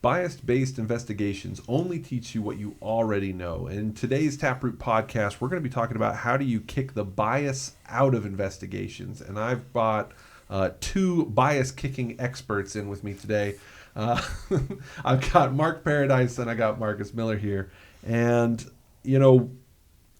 Bias-based investigations only teach you what you already know. In today's Taproot podcast, we're going to be talking about how do you kick the bias out of investigations. And I've brought two bias-kicking experts in with me today. I've got Mark Paradise and I got Marcus Miller here. And, you know,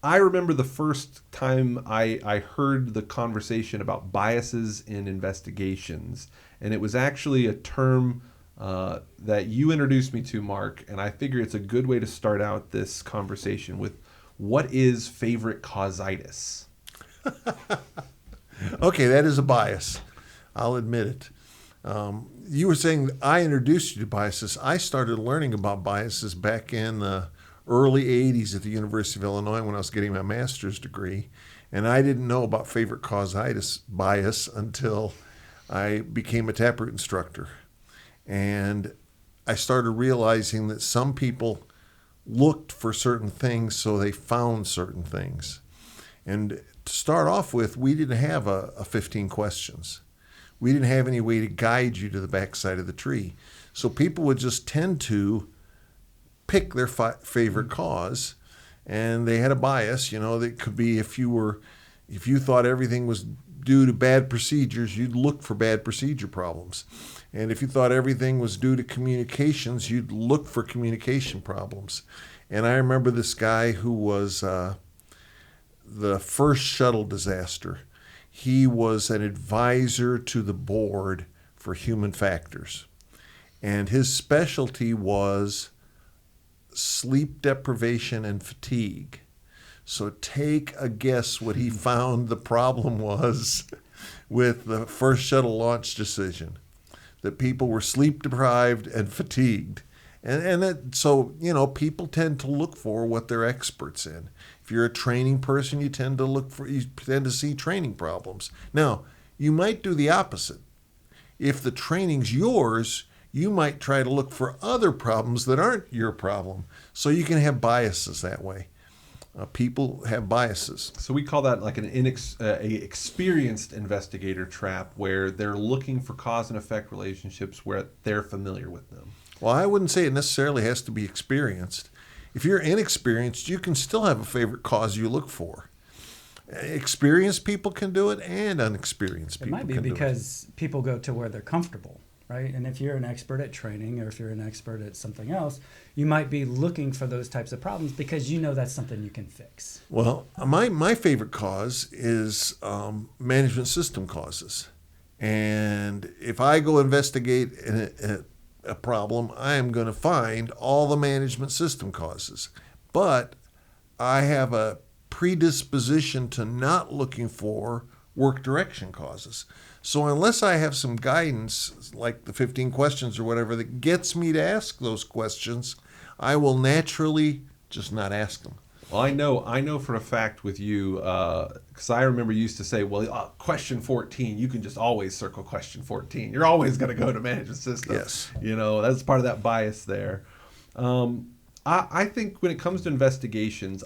I remember the first time I heard the conversation about biases in investigations. And it was actually a term that you introduced me to, Mark, and I figure it's a good way to start out this conversation with what is favorite-cause-itis? Okay, that is a bias. I'll admit it. You were saying I introduced you to biases. I started learning about biases back in the early 80s at the University of Illinois when I was getting my master's degree, and I didn't know about favorite-cause-itis bias until I became a Taproot instructor. And I started realizing that some people looked for certain things, so they found certain things. And to start off with, we didn't have a 15 questions. We didn't have any way to guide you to the backside of the tree. So people would just tend to pick their favorite cause, and they had a bias. You know, that could be if you thought everything was due to bad procedures, you'd look for bad procedure problems. And if you thought everything was due to communications, you'd look for communication problems. And I remember this guy who was the first shuttle disaster. He was an advisor to the board for human factors. And his specialty was sleep deprivation and fatigue. So take a guess what he found the problem was with the first shuttle launch decision. That people were sleep deprived and fatigued. So people tend to look for what they're experts in. If you're a training person, you tend to see training problems. Now, you might do the opposite. If the training's yours, you might try to look for other problems that aren't your problem. So you can have biases that way. People have biases. So we call that like an experienced investigator trap, where they're looking for cause and effect relationships where they're familiar with them. Well, I wouldn't say it necessarily has to be experienced. If you're inexperienced, you can still have a favorite cause you look for. Experienced people can do it, and unexperienced people can do it. It might be because people go to where they're comfortable, right? And if you're an expert at training, or if you're an expert at something else, you might be looking for those types of problems because you know that's something you can fix. Well, my favorite cause is management system causes. And if I go investigate a problem, I am going to find all the management system causes. But I have a predisposition to not looking for work direction causes. So unless I have some guidance, like the 15 questions or whatever, that gets me to ask those questions, I will naturally just not ask them. Well, I know for a fact with you, because I remember you used to say, well, question 14, you can just always circle question 14. You're always going to go to management system. Yes. You know, that's part of that bias there. I think when it comes to investigations,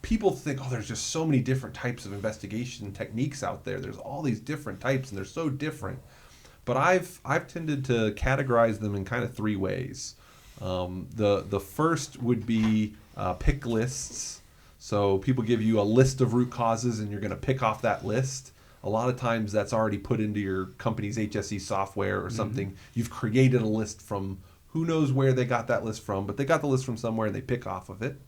people think, there's just so many different types of investigation techniques out there. There's all these different types, and they're so different. But I've tended to categorize them in kind of three ways. The first would be pick lists. So people give you a list of root causes, and you're going to pick off that list. A lot of times that's already put into your company's HSE software or something. Mm-hmm. You've created a list from who knows where they got that list from, but they got the list from somewhere and they pick off of it.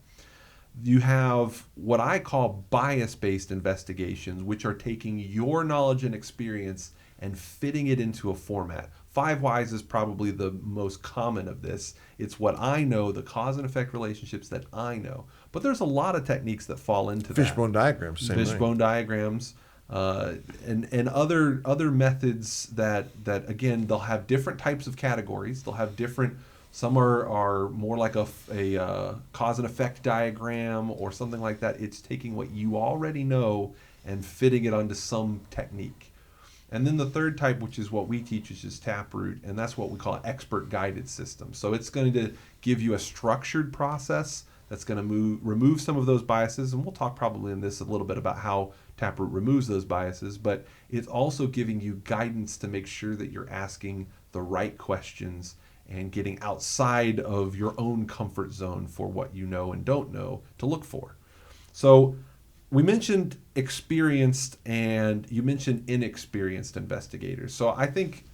You have what I call bias-based investigations, which are taking your knowledge and experience and fitting it into a format. 5 whys is probably the most common of this. It's what I know, the cause and effect relationships that I know. But there's a lot of techniques that fall into that. Fishbone diagrams, same Fishbone diagrams, and other methods that again, they'll have different types of categories. They'll have different. Some are more like a cause and effect diagram or something like that. It's taking what you already know and fitting it onto some technique. And then the third type, which is what we teach, which is Taproot, and that's what we call expert guided system. So it's going to give you a structured process that's going to remove some of those biases, and we'll talk probably in this a little bit about how Taproot removes those biases, but it's also giving you guidance to make sure that you're asking the right questions and getting outside of your own comfort zone for what you know and don't know to look for. So we mentioned experienced and you mentioned inexperienced investigators. So I think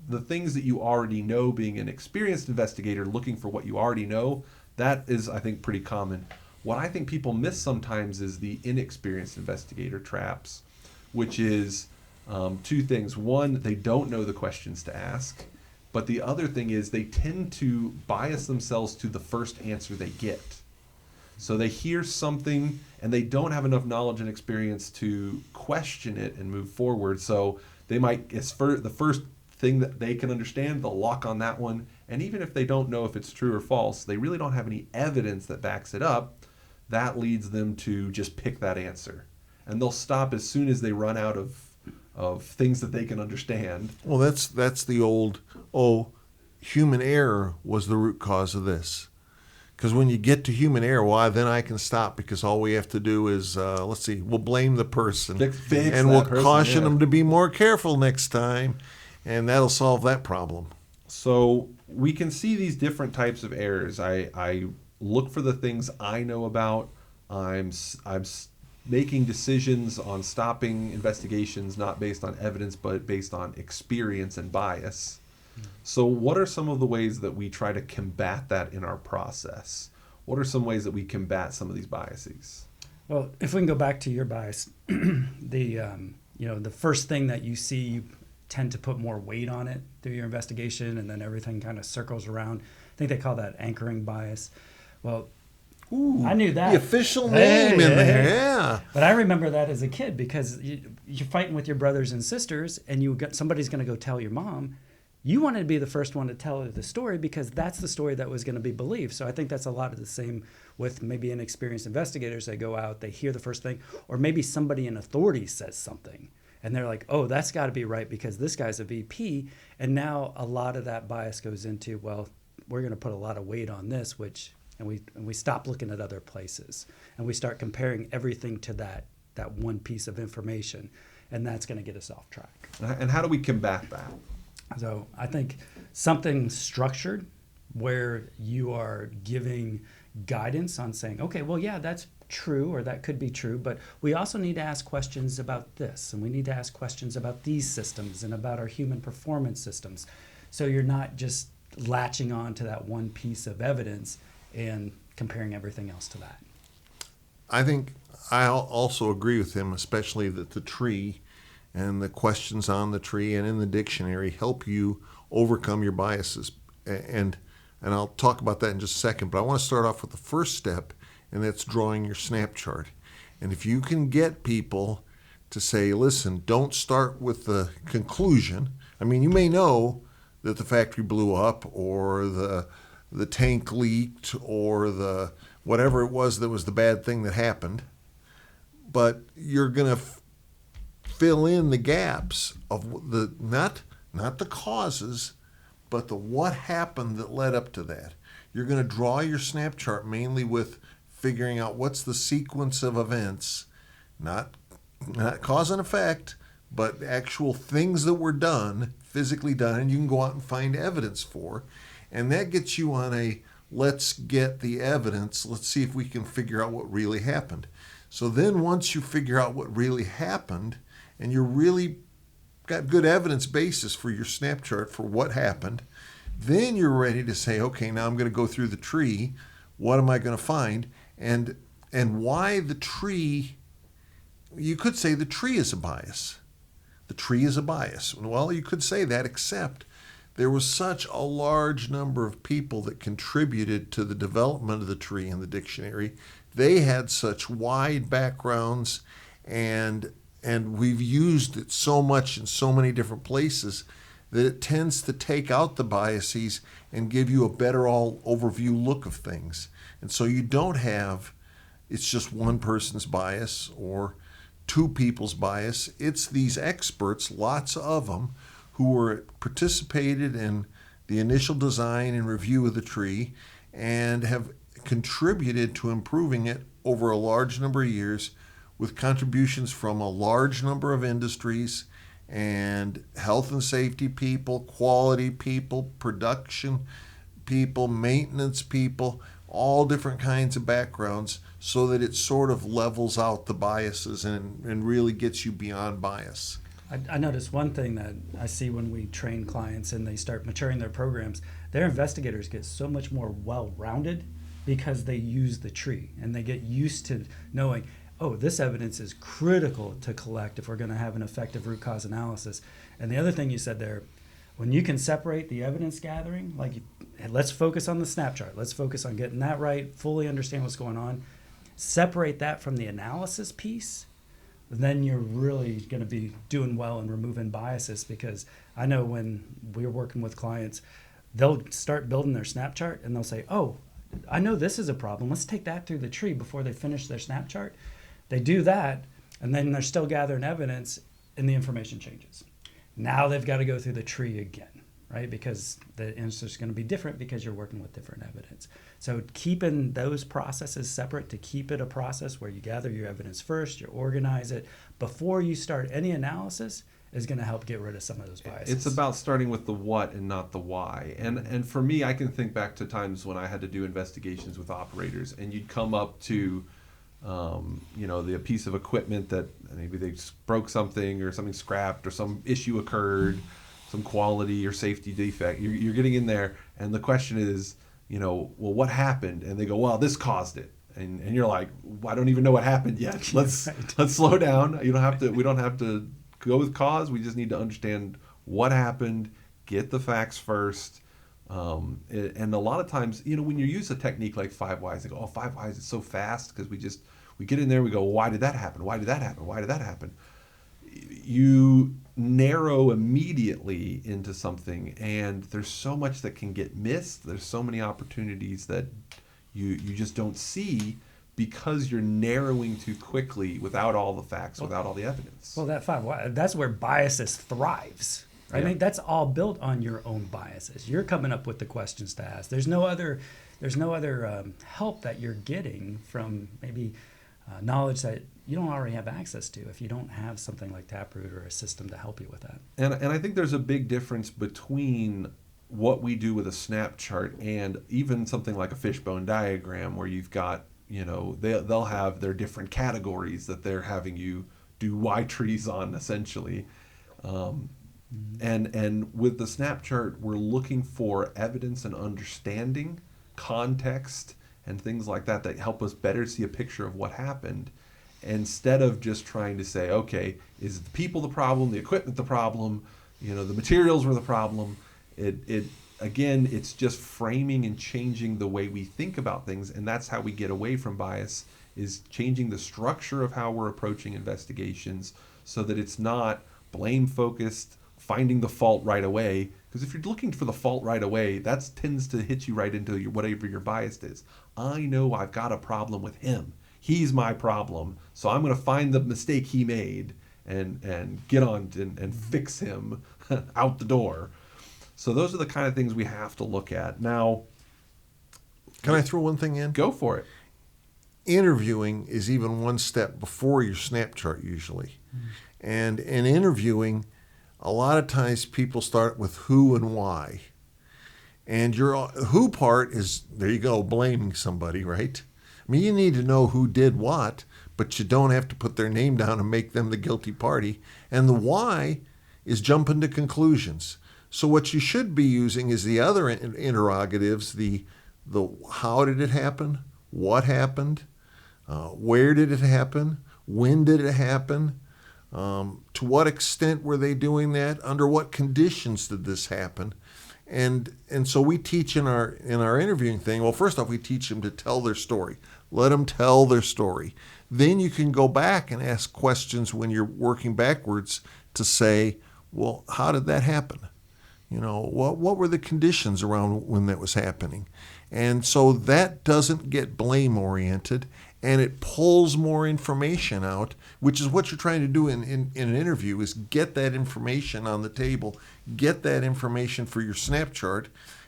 the things that you already know, being an experienced investigator looking for what you already know, that is, I think, pretty common. What I think people miss sometimes is the inexperienced investigator traps, which is two things. One, they don't know the questions to ask. But the other thing is they tend to bias themselves to the first answer they get. So they hear something and they don't have enough knowledge and experience to question it and move forward. So they might, it's for the first thing that they can understand, they'll lock on that one. And even if they don't know if it's true or false, they really don't have any evidence that backs it up. That leads them to just pick that answer. And they'll stop as soon as they run out of things that they can understand. Well, that's the old, human error was the root cause of this. Because when you get to human error, why then I can stop because all we have to do is, we'll blame the person. Fix and we'll that person, caution yeah. them to be more careful next time, and that'll solve that problem. So we can see these different types of errors. I look for the things I know about. I'm making decisions on stopping investigations not based on evidence but based on experience and bias. So what are some of the ways that we try to combat that in our process? What are some ways that we combat some of these biases? Well, if we can go back to your bias, the first thing that you see, you tend to put more weight on it through your investigation, and then everything kind of circles around. I think they call that anchoring bias. Well, Ooh, I knew that. The official name in there, yeah. But I remember that as a kid because you're fighting with your brothers and sisters, and somebody's going to go tell your mom. You wanted to be the first one to tell her the story because that's the story that was going to be believed. So I think that's a lot of the same with maybe inexperienced investigators. They go out, they hear the first thing, or maybe somebody in authority says something. And they're like, oh, that's got to be right because this guy's a VP. And now a lot of that bias goes into, well, we're going to put a lot of weight on this, and we stop looking at other places. And we start comparing everything to that one piece of information. And that's going to get us off track. And how do we combat that? So I think something structured where you are giving guidance on saying, okay, well, yeah, that's true, or that could be true, but we also need to ask questions about this, and we need to ask questions about these systems and about our human performance systems. So you're not just latching on to that one piece of evidence and comparing everything else to that. I think I also agree with him, especially that the tree and the questions on the tree and in the dictionary help you overcome your biases. And I'll talk about that in just a second, but I want to start off with the first step, and that's drawing your snap chart. And if you can get people to say, listen, don't start with the conclusion. I mean, you may know that the factory blew up or the tank leaked or the whatever it was that was the bad thing that happened, but you're going to fill in the gaps of the not the causes, but the what happened that led up to that. You're going to draw your snap chart mainly with figuring out what's the sequence of events, not cause and effect, but actual things that were done, physically done, and you can go out and find evidence for. And that gets you on a let's get the evidence, let's see if we can figure out what really happened. So then once you figure out what really happened, and you're really got good evidence basis for your snap chart for what happened, then you're ready to say, okay, now I'm going to go through the tree. What am I going to find? And why the tree? You could say the tree is a bias. The tree is a bias. Well, you could say that, except there was such a large number of people that contributed to the development of the tree in the dictionary. They had such wide backgrounds, and we've used it so much in so many different places that it tends to take out the biases and give you a better all overview look of things. And so you don't have, it's just one person's bias or two people's bias. It's these experts, lots of them, who were participated in the initial design and review of the tree and have contributed to improving it over a large number of years with contributions from a large number of industries and health and safety people, quality people, production. people, maintenance people, all different kinds of backgrounds, so that it sort of levels out the biases and really gets you beyond bias. I noticed one thing that I see when we train clients and they start maturing their programs, their investigators get so much more well-rounded because they use the tree and they get used to knowing, oh, this evidence is critical to collect if we're going to have an effective root cause analysis. And the other thing you said there, when you can separate the evidence gathering, like let's focus on the snap chart, let's focus on getting that right, fully understand what's going on, separate that from the analysis piece, then you're really going to be doing well and removing biases. Because I know when we're working with clients, they'll start building their snap chart and they'll say, oh, I know this is a problem. Let's take that through the tree before they finish their snap chart. They do that, and then they're still gathering evidence, and the information changes. Now they've got to go through the tree again, right? Because the answer is going to be different because you're working with different evidence. So keeping those processes separate, to keep it a process where you gather your evidence first, you organize it before you start any analysis, is going to help get rid of some of those biases. It's about starting with the what and not the why. And for me, I can think back to times when I had to do investigations with operators, and you'd come up to the piece of equipment that maybe they broke something, or something scrapped, or some issue occurred, some quality or safety defect. You're getting in there, and the question is, well, what happened? And they go, well, this caused it. And you're like, well, I don't even know what happened yet. Let's slow down. We don't have to go with cause. We just need to understand what happened, get the facts first. And a lot of times, when you use a technique like 5 whys, they go, oh, 5 whys is so fast, because we get in there, we go, why did that happen? Why did that happen? Why did that happen? You narrow immediately into something, and there's so much that can get missed. There's so many opportunities that you just don't see, because you're narrowing too quickly without all the facts, without all the evidence. Well, that's where biases thrives. Right? Yeah. I mean, that's all built on your own biases. You're coming up with the questions to ask. There's no other help that you're getting from maybe knowledge that you don't already have access to if you don't have something like Taproot or a system to help you with that. And I think there's a big difference between what we do with a snap chart and even something like a fishbone diagram, where you've got, they'll have their different categories that they're having you do Y trees on, essentially. And with the snap chart, we're looking for evidence and understanding, context, and things like that help us better see a picture of what happened, instead of just trying to say, okay, is the people the problem, the equipment the problem, the materials were the problem. It's just framing and changing the way we think about things, and that's how we get away from bias, is changing the structure of how we're approaching investigations, so that it's not blame focused, finding the fault right away. Because if you're looking for the fault right away, that tends to hit you right into whatever your bias is. I know I've got a problem with him. He's my problem. So I'm going to find the mistake he made and get on and fix him out the door. So those are the kind of things we have to look at. Now, can I throw one thing in? Go for it. Interviewing is even one step before your snap chart usually. And in interviewing, a lot of times people start with who and why. And your who part is, there you go, blaming somebody, right? I mean, you need to know who did what, but you don't have to put their name down and make them the guilty party. And the why is jumping to conclusions. So what you should be using is the other interrogatives, the how did it happen, what happened, where did it happen, when did it happen, to what extent were they doing that, under what conditions did this happen. And so we teach in our interviewing thing, well, first off, we teach them to tell their story. Let them tell their story. Then you can go back and ask questions when you're working backwards to say, well, how did that happen? What were the conditions around when that was happening? And so that doesn't get blame oriented, and it pulls more information out, which is what you're trying to do in an interview, is get that information on the table, get that information for your snap chart,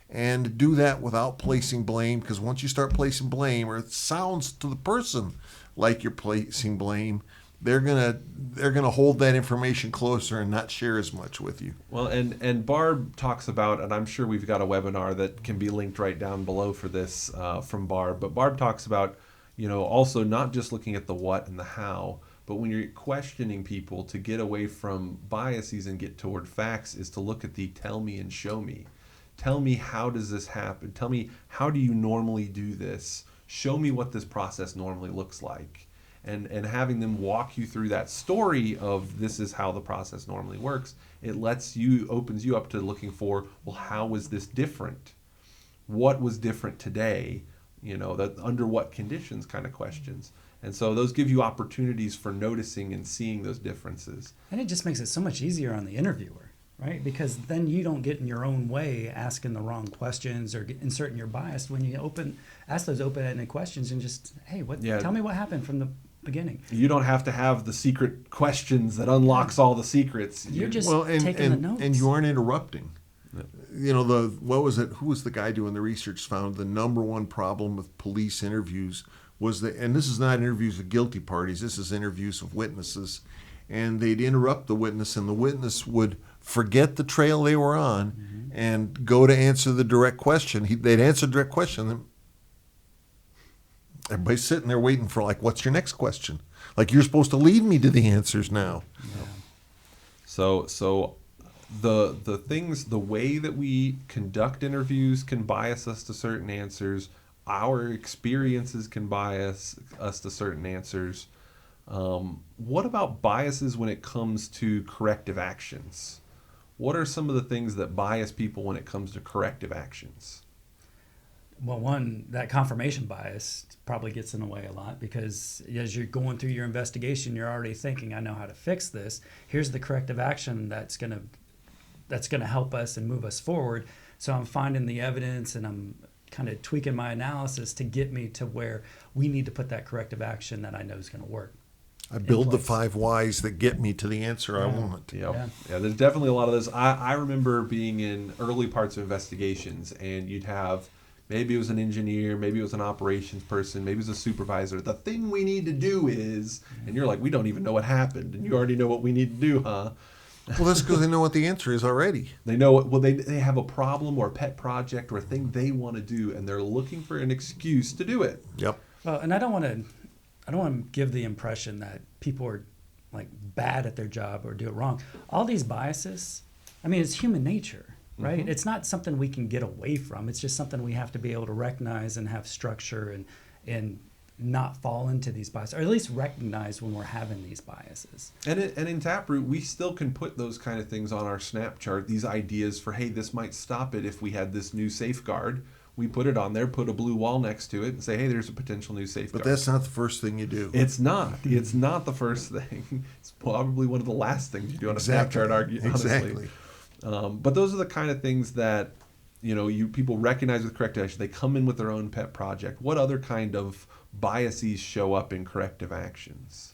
and do that without placing blame, because once you start placing blame, or it sounds to the person like you're placing blame, they're gonna hold that information closer and not share as much with you. Well, and Barb talks about, and I'm sure we've got a webinar that can be linked right down below for this from Barb, but Barb talks about, also not just looking at the what and the how, but when you're questioning people, to get away from biases and get toward facts is to look at the tell me and show me. Tell me, how does this happen? Tell me, how do you normally do this? Show me what this process normally looks like. And having them walk you through that story of this is how the process normally works, it opens you up to looking for, well, how was this different? What was different today? That under what conditions kind of questions. And so those give you opportunities for noticing and seeing those differences. And it just makes it so much easier on the interviewer, right? Because then you don't get in your own way asking the wrong questions or inserting your bias when you ask those open-ended questions and just, hey, tell me what happened from the beginning. You don't have to have the secret questions that unlocks all the secrets. You're just taking the notes. And you aren't interrupting. What was it? Who was the guy doing the research? Found the number one problem with police interviews was and this is not interviews of guilty parties. This is interviews of witnesses, and they'd interrupt the witness, and the witness would forget the trail they were on and go to answer the direct question. They'd answer the direct question. And everybody's sitting there waiting for, like, what's your next question? Like, you're supposed to lead me to the answers now. Yeah. So the way that we conduct interviews can bias us to certain answers. Our experiences can bias us to certain answers. What about biases when it comes to corrective actions? What are some of the things that bias people when it comes to corrective actions? Well, one, that confirmation bias probably gets in the way a lot, because as you're going through your investigation, you're already thinking, I know how to fix this. Here's the corrective action that's gonna help us and move us forward. So I'm finding the evidence and I'm kind of tweaking my analysis to get me to where we need to put that corrective action that I know is going to work. I build the 5 whys that get me to the answer I want. Yeah, there's definitely a lot of this. I remember being in early parts of investigations, and you'd have, maybe it was an engineer, maybe it was an operations person, maybe it was a supervisor. The thing we need to do is, and you're like, we don't even know what happened, and you already know what we need to do, huh? Well, that's because they know what the answer is already. They know what, well, they have a problem or a pet project or a thing they want to do, and they're looking for an excuse to do it. Yep. Well, and I don't want to give the impression that people are like bad at their job or do it wrong. All these biases, I mean, it's human nature, right? Mm-hmm. It's not something we can get away from. It's just something we have to be able to recognize and have structure and not fall into these biases, or at least recognize when we're having these biases. And in Taproot, we still can put those kind of things on our snap chart, these ideas for, hey, this might stop it if we had this new safeguard. We put it on there, put a blue wall next to it, and say, hey, there's a potential new safeguard. But that's not the first thing you do. It's not. It's not the first thing. It's probably one of the last things you do on a snap chart, honestly. Exactly. But those are the kind of things that, people recognize with corrective action. They come in with their own pet project. What other kind of biases show up in corrective actions?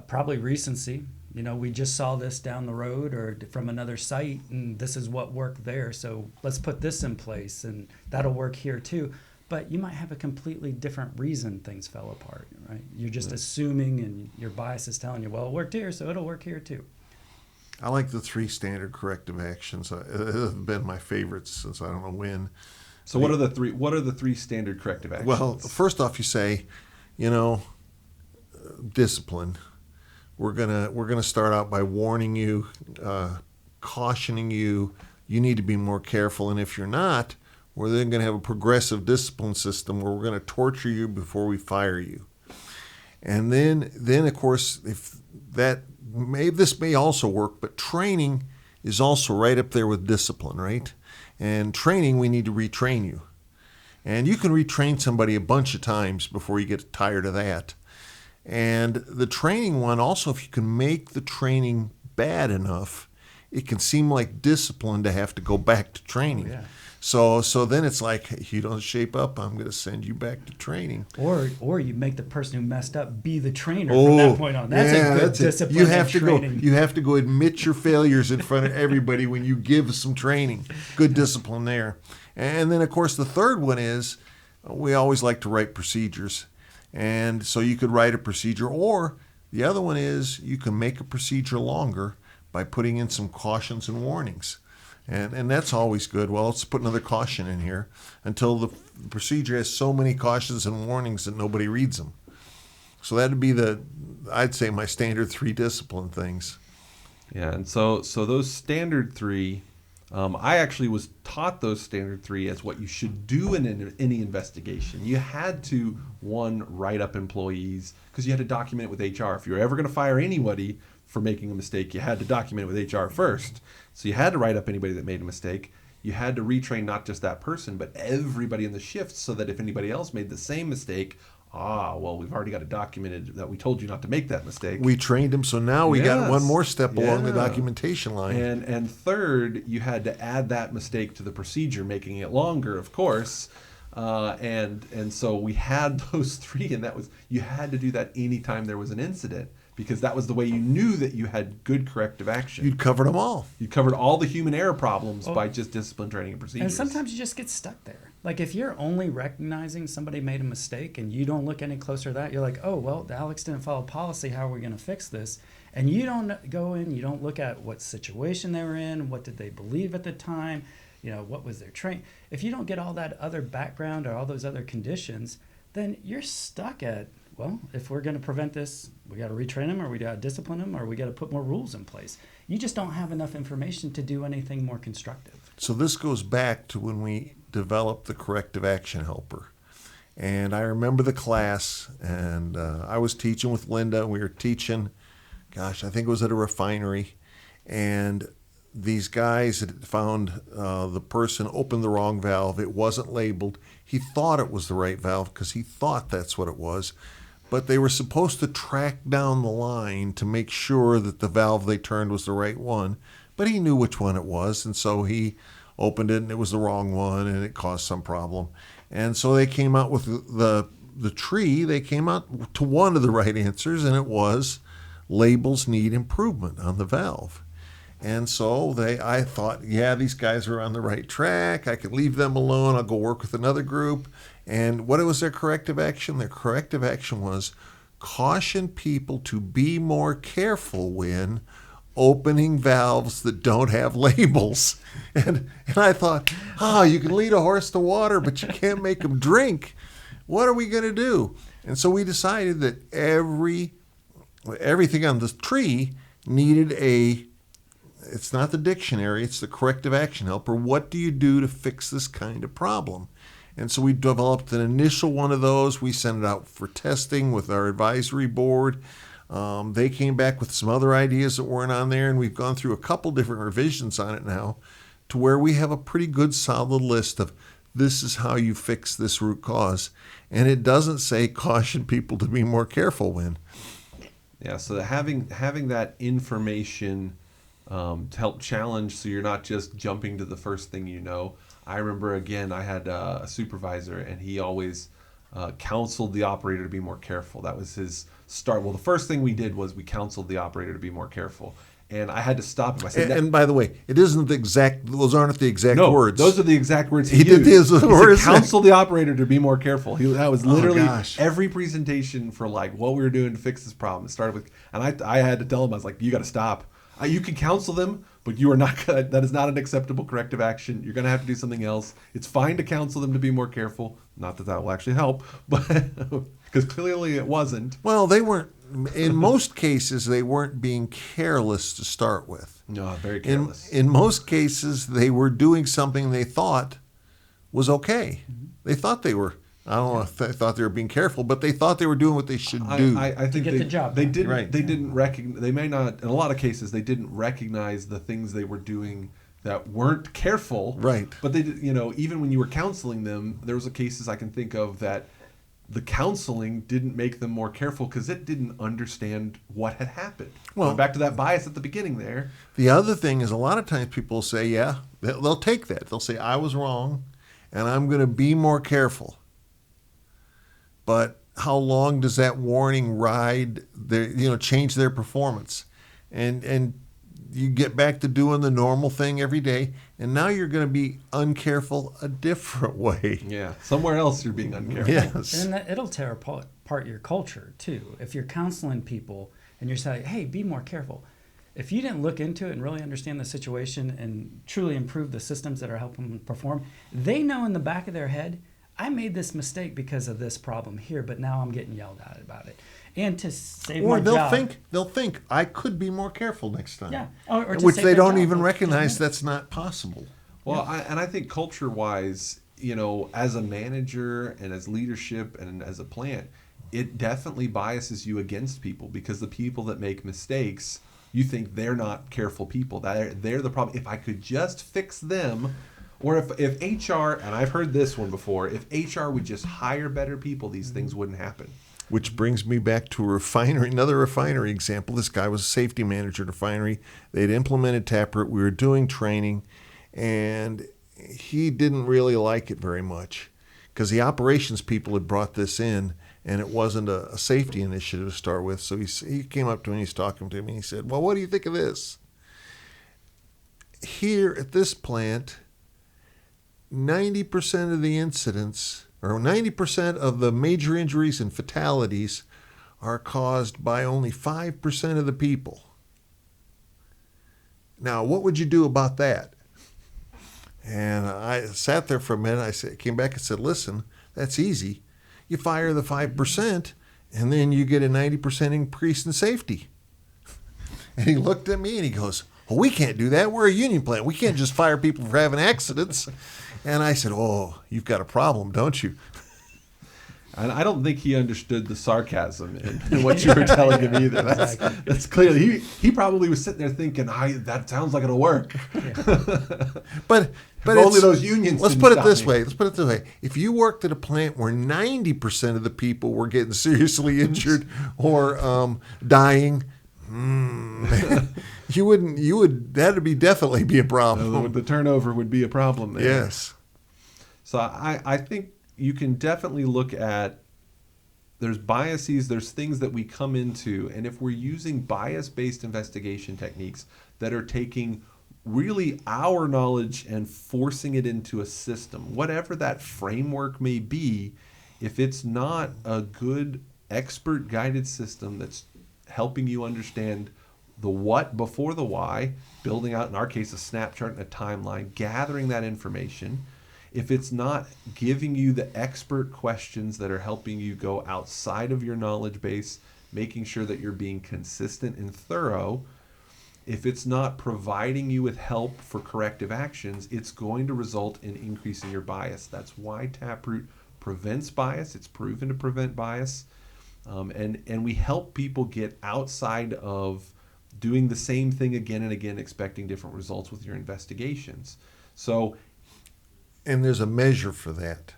Probably recency. We just saw this down the road or from another site, and this is what worked there, so let's put this in place, and that'll work here too. But you might have a completely different reason things fell apart, right? You're just assuming, and your bias is telling you, well, it worked here, so it'll work here too. I like the 3 standard corrective actions. It have been my favorites since I don't know when. So what are the three standard corrective actions? Well, first off, you say, discipline. We're gonna start out by warning you, cautioning you. You need to be more careful, and if you're not, we're then going to have a progressive discipline system where we're going to torture you before we fire you. And then of course, this may also work, but training is also right up there with discipline, right? And training, we need to retrain you. And you can retrain somebody a bunch of times before you get tired of that. And the training one, also, if you can make the training bad enough, it can seem like discipline to have to go back to training. Oh, yeah. So then it's like, hey, you don't shape up, I'm going to send you back to training. Or you make the person who messed up be the trainer from that point on. That's a good discipline. You have to training. You have to go admit your failures in front of everybody when you give some training. Good discipline there. And then, of course, the third one is we always like to write procedures. And so you could write a procedure, or The other one is you can make a procedure longer by putting in some cautions and warnings. And that's always good. Well, let's put another caution in here until the procedure has so many cautions and warnings that nobody reads them. So that'd be I'd say my standard 3 discipline things. Yeah, and so those standard 3, I actually was taught those standard 3 as what you should do in any investigation. You had to, one, write up employees because you had to document it with HR. If you were ever going to fire anybody for making a mistake, you had to document it with HR first. So you had to write up anybody that made a mistake. You had to retrain not just that person, but everybody in the shift so that if anybody else made the same mistake, well, we've already got it documented that we told you not to make that mistake. We trained them, so now we got one more step along the Yeah. documentation line. And third, you had to add that mistake to the procedure, making it longer, of course. And so we had those 3, and that was, you had to do that anytime there was an incident, because that was the way you knew that you had good corrective action. You'd covered them all. You covered all the human error problems by just discipline training and procedures. And sometimes you just get stuck there. Like if you're only recognizing somebody made a mistake and you don't look any closer to that, you're like, oh, well, Alex didn't follow policy. How are we going to fix this? And you don't go in, you don't look at what situation they were in, what did they believe at the time, what was their train. If you don't get all that other background or all those other conditions, then you're stuck at, well, if we're going to prevent this, we got to retrain them, or we got to discipline them, or we got to put more rules in place. You just don't have enough information to do anything more constructive. So this goes back to when we developed the corrective action helper. And I remember the class, and I was teaching with Linda, and we were teaching, I think it was at a refinery, and these guys had found the person opened the wrong valve. It wasn't labeled. He thought it was the right valve because he thought that's what it was. But they were supposed to track down the line to make sure that the valve they turned was the right one. But he knew which one it was, and so he opened it, and it was the wrong one, and it caused some problem. And so they came out with the tree. They came out to one of the right answers, and it was labels need improvement on the valve. And so I thought, these guys are on the right track. I could leave them alone. I'll go work with another group. And what was their corrective action? Their corrective action was caution people to be more careful when opening valves that don't have labels. And I thought, you can lead a horse to water, but you can't make him drink. What are we going to do? And so we decided that everything on the tree needed it's not the dictionary, it's the corrective action helper. What do you do to fix this kind of problem? And so we developed an initial one of those. We sent it out for testing with our advisory board. They came back with some other ideas that weren't on there, and we've gone through a couple different revisions on it now to where we have a pretty good solid list of this is how you fix this root cause. And it doesn't say caution people to be more careful when. Yeah, so having that information to help challenge, so you're not just jumping to the first thing you know. I remember, again, I had a supervisor, and he always counseled the operator to be more careful. That was his start. Well, the first thing we did was we counseled the operator to be more careful. And I had to stop him. I said, and by the way, it isn't those aren't the exact words. Those are the exact words he did. used. He said, counsel the operator to be more careful. That was literally gosh. every presentation for what we were doing to fix this problem. It started with, and I had to tell him, I was like, you got to stop. You can counsel them, but you are not gonna, that is not an acceptable corrective action. You're going to have to do something else. It's fine to counsel them to be more careful. Not that will actually help, but because clearly it wasn't. Well, they weren't. In most cases, they weren't being careless to start with. No, very careless. In most cases, they were doing something they thought was okay. Mm-hmm. They thought they were. I don't know if they thought they were being careful, but they thought they were doing what they should do. I think to get the job they done. didn't. Right. They didn't recognize. They may not. In a lot of cases, they didn't recognize the things they were doing that weren't careful. Right. But they, even when you were counseling them, there was cases I can think of that the counseling didn't make them more careful because it didn't understand what had happened. Well, going back to that bias at the beginning there. The other thing is a lot of times people say, they'll take that. They'll say, I was wrong, and I'm going to be more careful. But how long does that warning ride change their performance? And you get back to doing the normal thing every day, and now you're going to be uncareful a different way. Yeah, somewhere else you're being uncareful. Yes. And it'll tear apart your culture, too. If you're counseling people and you're saying, hey, be more careful. If you didn't look into it and really understand the situation and truly improve the systems that are helping them perform, they know in the back of their head, I made this mistake because of this problem here, but now I'm getting yelled at about it. And to save Or my job. they'll think I could be more careful next time. Yeah. Or to which save they their don't job. even recognize that's not possible. Well, I think culture-wise, as a manager and as leadership and as a plant, it definitely biases you against people, because the people that make mistakes, you think they're not careful people. They're the problem. If I could just fix them, or if HR, and I've heard this one before, if HR would just hire better people, these things wouldn't happen. Which brings me back to a refinery, another refinery example. This guy was a safety manager at a refinery. They'd implemented Taproot. We were doing training, and he didn't really like it very much because the operations people had brought this in, and it wasn't a safety initiative to start with. So he came up to me, he's talking to me, and he said, well, what do you think of this? Here at this plant, 90% of the incidents, or 90% of the major injuries and fatalities are caused by only 5% of the people. Now, what would you do about that? And I sat there for a minute. Came back and said, listen, that's easy. You fire the 5%, and then you get a 90% increase in safety. And he looked at me and he goes, well, we can't do that. We're a union plant. We can't just fire people for having accidents. And I said, oh, you've got a problem, don't you? And I don't think he understood the sarcasm in what you were telling him either. That's clear. He probably was sitting there thinking, that sounds like it'll work. Yeah. But only those unions. Let's put it this way. If you worked at a plant where 90% of the people were getting seriously injured or dying, that'd be definitely be a problem. The turnover would be a problem there. Yes. So I think you can definitely look at, there's biases, there's things that we come into, and if we're using bias-based investigation techniques that are taking really our knowledge and forcing it into a system, whatever that framework may be, if it's not a good expert-guided system that's helping you understand the what before the why, building out, in our case, a snap chart and a timeline, gathering that information, if it's not giving you the expert questions that are helping you go outside of your knowledge base, making sure that you're being consistent and thorough, if it's not providing you with help for corrective actions, it's going to result in increasing your bias. That's why Taproot prevents bias. It's proven to prevent bias. And we help people get outside of doing the same thing again and again, expecting different results with your investigations. And there's a measure for that.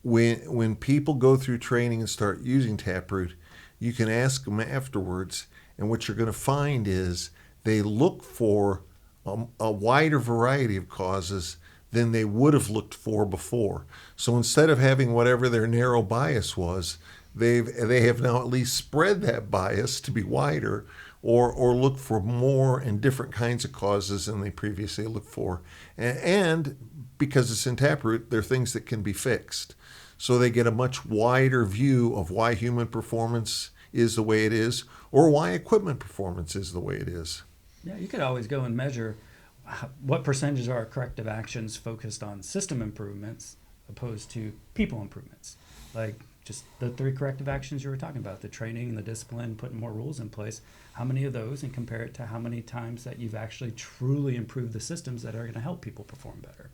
When people go through training and start using Taproot, you can ask them afterwards, and what you're going to find is they look for a wider variety of causes than they would have looked for before. So instead of having whatever their narrow bias was, they have now at least spread that bias to be wider, or look for more and different kinds of causes than they previously looked for. And because it's in Taproot, there are things that can be fixed. So they get a much wider view of why human performance is the way it is, or why equipment performance is the way it is. Yeah, you could always go and measure what percentage of our corrective actions focused on system improvements opposed to people improvements. Like just the 3 corrective actions you were talking about, the training, the discipline, putting more rules in place. How many of those, and compare it to how many times that you've actually truly improved the systems that are going to help people perform better.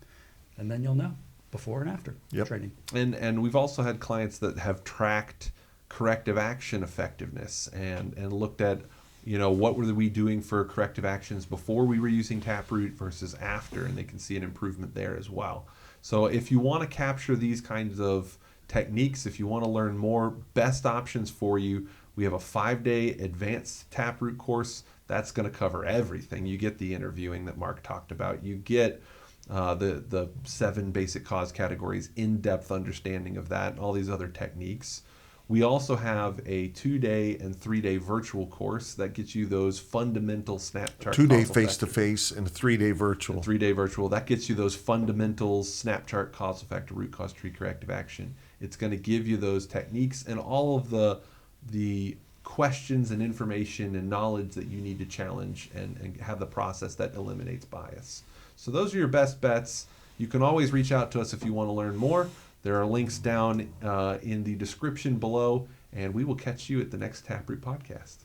And then you'll know before and after training. And we've also had clients that have tracked corrective action effectiveness and looked at, what were we doing for corrective actions before we were using Taproot versus after, and they can see an improvement there as well. So if you want to capture these kinds of techniques, if you want to learn more best options for you, we have a 5-day advanced Taproot course that's going to cover everything. You get the interviewing that Mark talked about. You get the 7 basic cause categories, in-depth understanding of that, and all these other techniques. We also have a 2-day and 3-day virtual course that gets you those fundamental snap chart. 2-day face-to-face and a 3-day virtual. 3-day virtual. That gets you those fundamentals, snap chart, cause effect, root cause tree, corrective action. It's going to give you those techniques and all of the questions and information and knowledge that you need to challenge and have the process that eliminates bias. So those are your best bets. You can always reach out to us if you want to learn more. There are links down in the description below, and we will catch you at the next Taproot podcast.